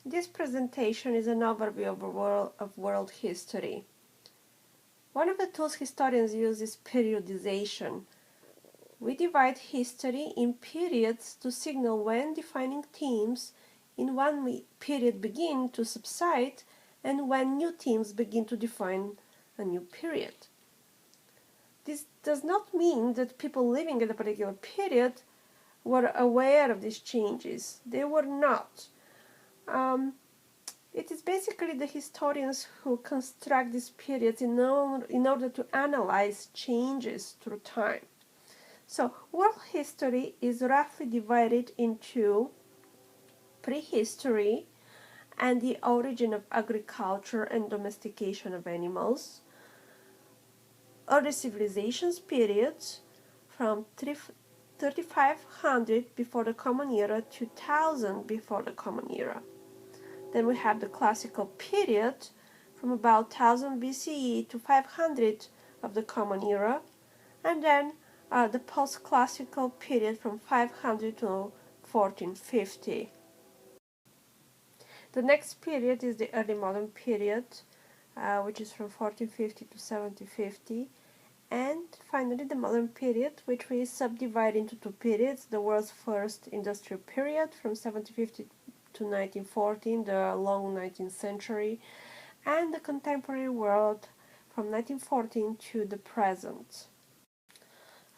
This presentation is an overview of world history. One of the tools historians use is periodization. We divide history in periods to signal when defining themes in one period begin to subside and when new themes begin to define a new period. This does not mean that people living at a particular period were aware of these changes. They were not. It is basically the historians who construct these periods in order to analyze changes through time. So, world history is roughly divided into prehistory and the origin of agriculture and domestication of animals, early civilizations periods from 3500 before the Common Era to 1000 before the Common Era. Then we have the classical period from about 1000 BCE to 500 of the Common Era, and then the post-classical period from 500 to 1450. The next period is the early modern period, which is from 1450 to 1750. And finally, the modern period, which we subdivide into two periods: the world's first industrial period from 1750 to 1914, the long 19th century, and the contemporary world from 1914 to the present.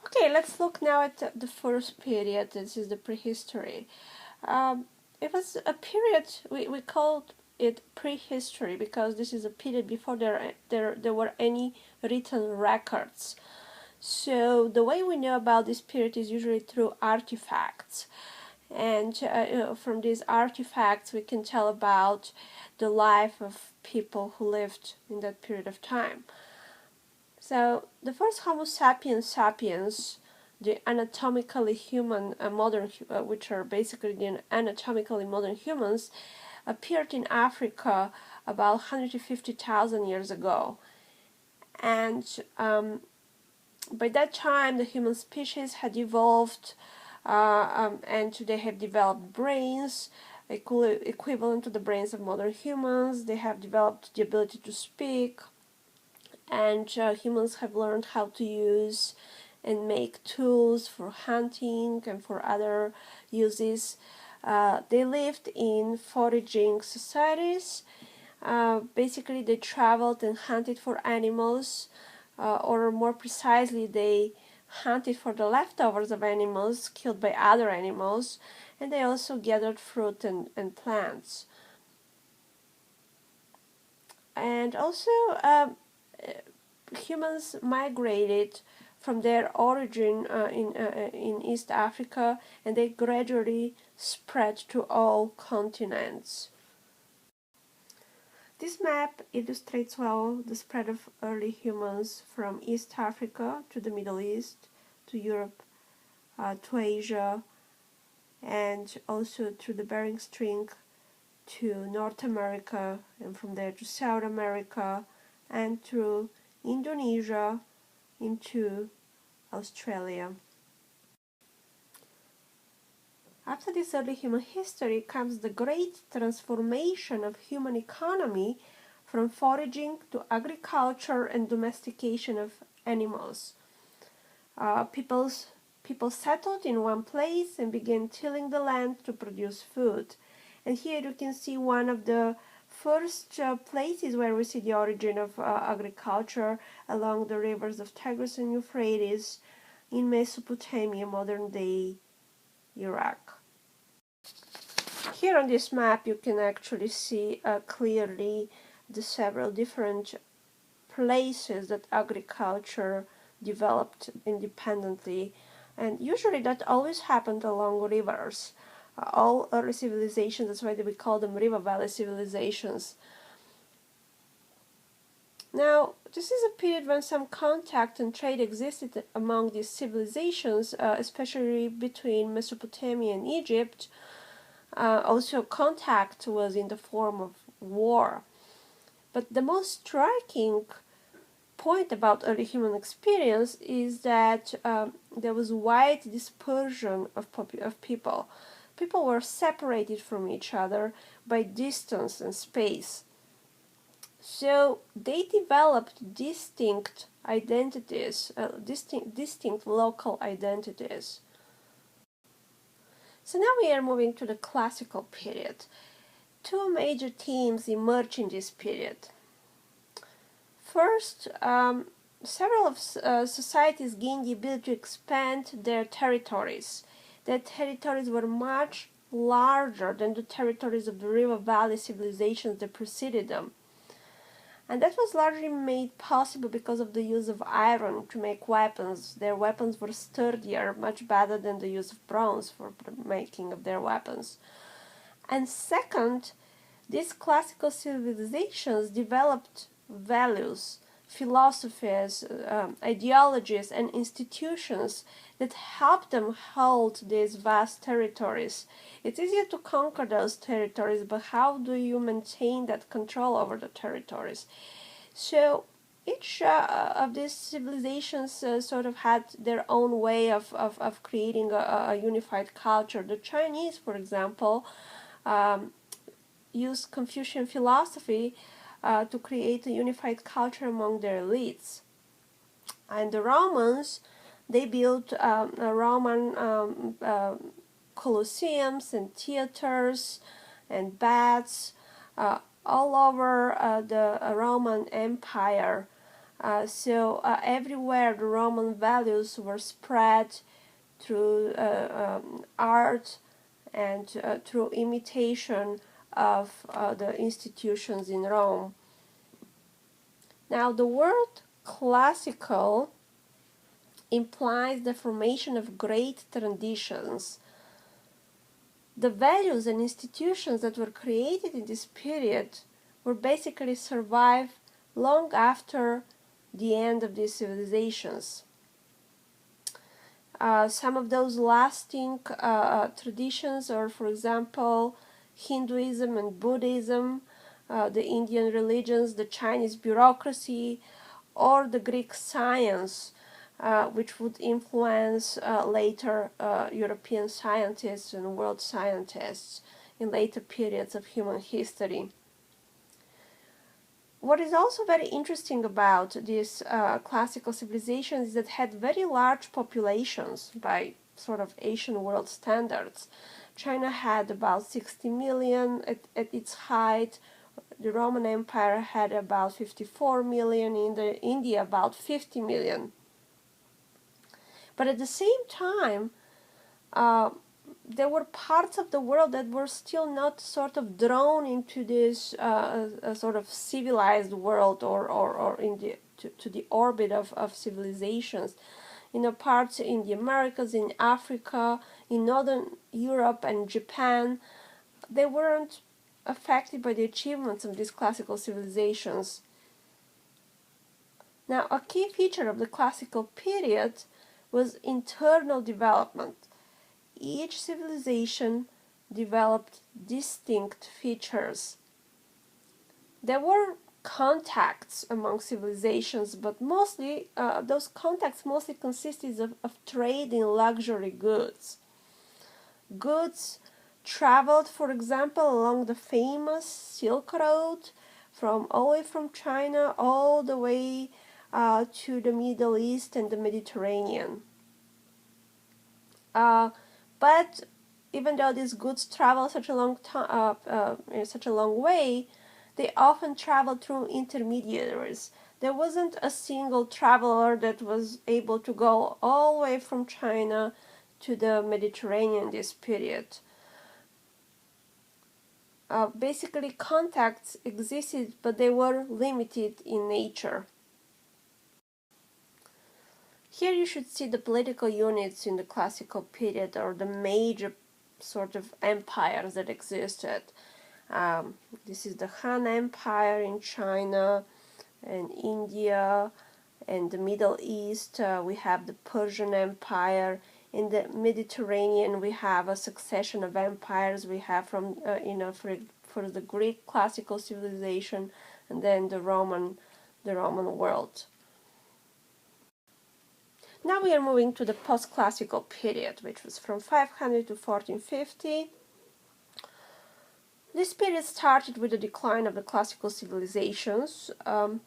Okay, let's look now at the first period. This is the prehistory. It was a period, we called it prehistory because this is a period before there were any written records. So the way we know about this period is usually through artifacts. And from these artifacts we can tell about the life of people who lived in that period of time. So the first Homo sapiens, the anatomically human modern, which are basically the anatomically modern humans, appeared in Africa about 150,000 years ago. And by that time the human species had evolved and they have developed brains equivalent to the brains of modern humans. They have developed the ability to speak, and humans have learned how to use and make tools for hunting and for other uses. They lived in foraging societies. Basically, they traveled and hunted for animals, or more precisely, they hunted for the leftovers of animals killed by other animals, and they also gathered fruit and plants. And also, humans migrated from their origin in East Africa, and they gradually spread to all continents. This map illustrates well the spread of early humans from East Africa to the Middle East, to Europe, to Asia, and also through the Bering Strait to North America, and from there to South America, and through Indonesia into Australia. After this early human history comes the great transformation of human economy from foraging to agriculture and domestication of animals. People settled in one place and began tilling the land to produce food. And here you can see one of the first places where we see the origin of agriculture along the rivers of Tigris and Euphrates in Mesopotamia, modern-day Iraq. Here on this map you can actually see clearly the several different places that agriculture developed independently, and usually that always happened along rivers. All early civilizations, that's why we call them river valley civilizations. Now, this is a period when some contact and trade existed among these civilizations, especially between Mesopotamia and Egypt. Also, contact was in the form of war. But the most striking point about early human experience is that there was wide dispersion of people. people were separated from each other by distance and space. So they developed distinct identities, distinct local identities. So now we are moving to the classical period. Two major themes emerge in this period. First, several of societies gained the ability to expand their territories. Their territories were much larger than the territories of the river valley civilizations that preceded them. And that was largely made possible because of the use of iron to make weapons. Their weapons were sturdier, much better than the use of bronze for the making of their weapons. And second, these classical civilizations developed values, philosophies, ideologies, and institutions that helped them hold these vast territories. It's easier to conquer those territories, but how do you maintain that control over the territories? So each of these civilizations sort of had their own way of creating a unified culture. The Chinese, for example, used Confucian philosophy to create a unified culture among their elites. And the Romans, they built Roman colosseums and theaters and baths all over the Roman Empire. So everywhere the Roman values were spread through art and through imitation of the institutions in Rome. Now, the word classical implies the formation of great traditions. The values and institutions that were created in this period were basically survived long after the end of these civilizations. Some of those lasting traditions are, for example, Hinduism and Buddhism, the Indian religions, the Chinese bureaucracy, or the Greek science, which would influence later European scientists and world scientists in later periods of human history. What is also very interesting about these classical civilizations is that had very large populations by sort of Asian world standards. China had about 60 million at its height. The Roman Empire had about 54 million, India about 50 million. But at the same time, there were parts of the world that were still not sort of drawn into this sort of civilized world or to the orbit of civilizations. Parts in the Americas, in Africa, in Northern Europe and Japan, they weren't affected by the achievements of these classical civilizations. Now, a key feature of the classical period was internal development. Each civilization developed distinct features. There were contacts among civilizations, but mostly those contacts mostly consisted of trade in luxury goods. Goods traveled, for example, along the famous Silk Road all the way from China all the way to the Middle East and the Mediterranean. But even though these goods travel such a long way, they often traveled through intermediaries. There wasn't a single traveler that was able to go all the way from China to the Mediterranean this period. Basically, contacts existed, but they were limited in nature. Here you should see the political units in the classical period, or the major sort of empires that existed. This is the Han Empire in China and India and the Middle East. We have the Persian Empire. In the Mediterranean, we have a succession of empires. We have from for the Greek classical civilization, and then the Roman world. Now we are moving to the post-classical period, which was from 500 to 1450. This period started with the decline of the classical civilizations, and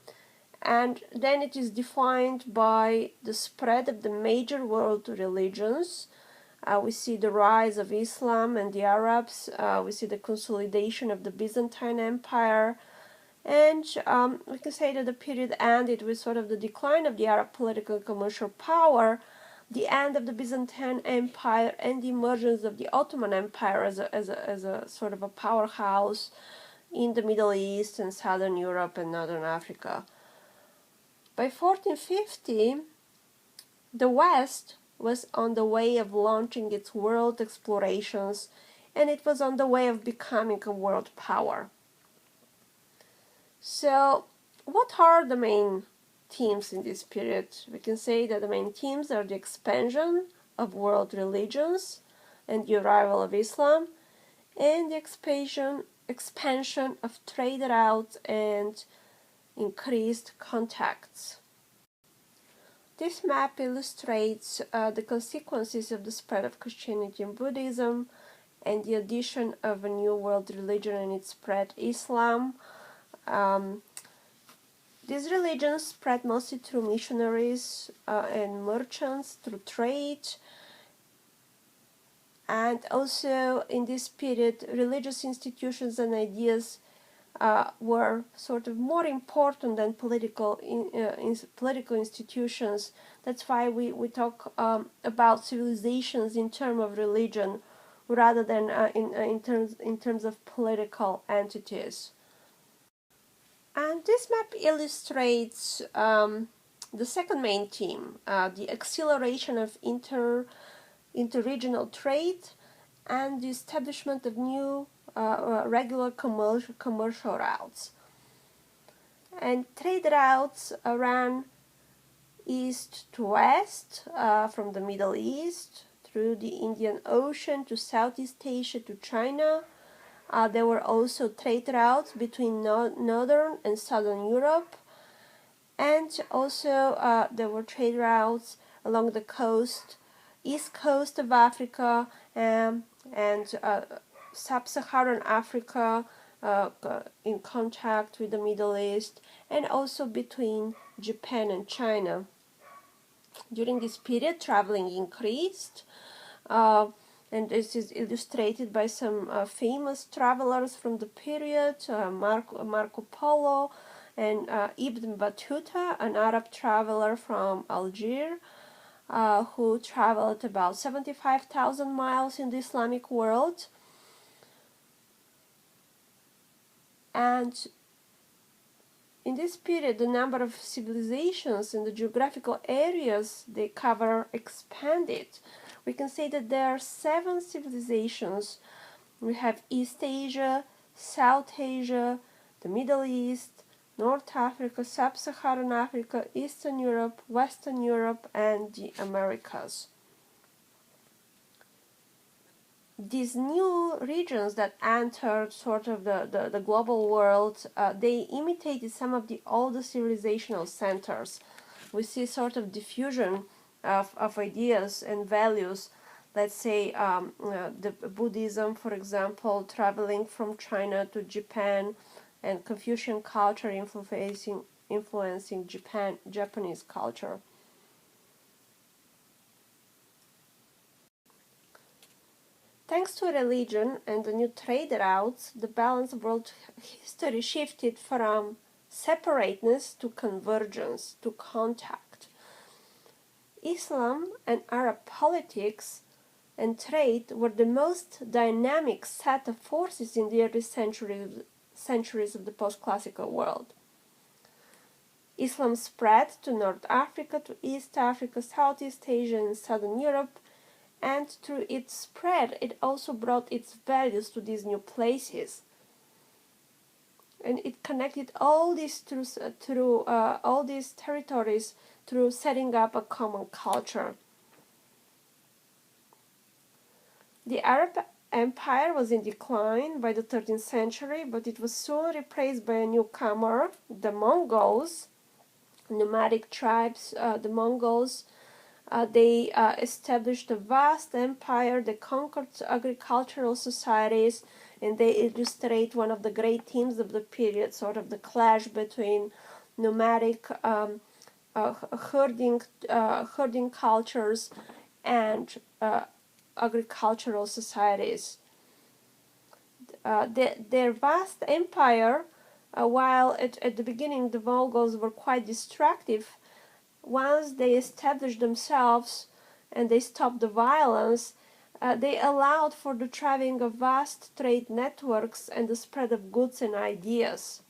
then it is defined by the spread of the major world religions. We see the rise of Islam and the Arabs. We see the consolidation of the Byzantine Empire. And we can say that the period ended with sort of the decline of the Arab political and commercial power, the end of the Byzantine Empire, and the emergence of the Ottoman Empire as a sort of a powerhouse in the Middle East and Southern Europe and Northern Africa. By 1450, the West was on the way of launching its world explorations, and it was on the way of becoming a world power. So, what are the main themes in this period? We can say that the main themes are the expansion of world religions and the arrival of Islam, and the expansion of trade routes and increased contacts. This map illustrates the consequences of the spread of Christianity and Buddhism and the addition of a new world religion and its spread, Islam. These religions spread mostly through missionaries and merchants, through trade, and also in this period religious institutions and ideas were sort of more important than political institutions. That's why we talk about civilizations in terms of religion rather than in terms of political entities. And this map illustrates the second main theme, the acceleration of interregional trade and the establishment of new regular commercial routes. And trade routes ran east to west from the Middle East through the Indian Ocean to Southeast Asia to China. There were also trade routes between Northern and Southern Europe, and also there were trade routes along the coast, east coast of Africa and sub-Saharan Africa in contact with the Middle East, and also between Japan and China. During this period, traveling increased. And this is illustrated by some famous travelers from the period, Marco Polo and Ibn Battuta, an Arab traveler from Algiers, who traveled about 75,000 miles in the Islamic world. And in this period, the number of civilizations and the geographical areas they cover expanded. We can say that there are 7 civilizations. We have East Asia, South Asia, the Middle East, North Africa, Sub-Saharan Africa, Eastern Europe, Western Europe, and the Americas. These new regions that entered sort of the global world, they imitated some of the oldest civilizational centers. We see sort of diffusion of ideas and values. Let's say the Buddhism, for example, traveling from China to Japan, and Confucian culture influencing Japanese culture. Thanks to religion and the new trade routes, the balance of world history shifted from separateness to convergence, to contact. Islam and Arab politics and trade were the most dynamic set of forces in the early centuries of the post-classical world. Islam spread to North Africa, to East Africa, Southeast Asia, and Southern Europe, and through its spread, it also brought its values to these new places. And it connected all these through all these territories through setting up a common culture. The Arab Empire was in decline by the 13th century, but it was soon replaced by a newcomer, the Mongols, nomadic tribes. The Mongols They established a vast empire, they conquered agricultural societies, and they illustrate one of the great themes of the period, sort of the clash between nomadic herding cultures and agricultural societies. Their vast empire, while at the beginning the Mongols were quite destructive, once they established themselves and they stopped the violence, they allowed for the traveling of vast trade networks and the spread of goods and ideas.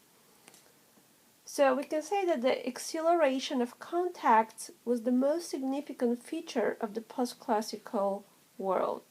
So we can say that the acceleration of contacts was the most significant feature of the post-classical world.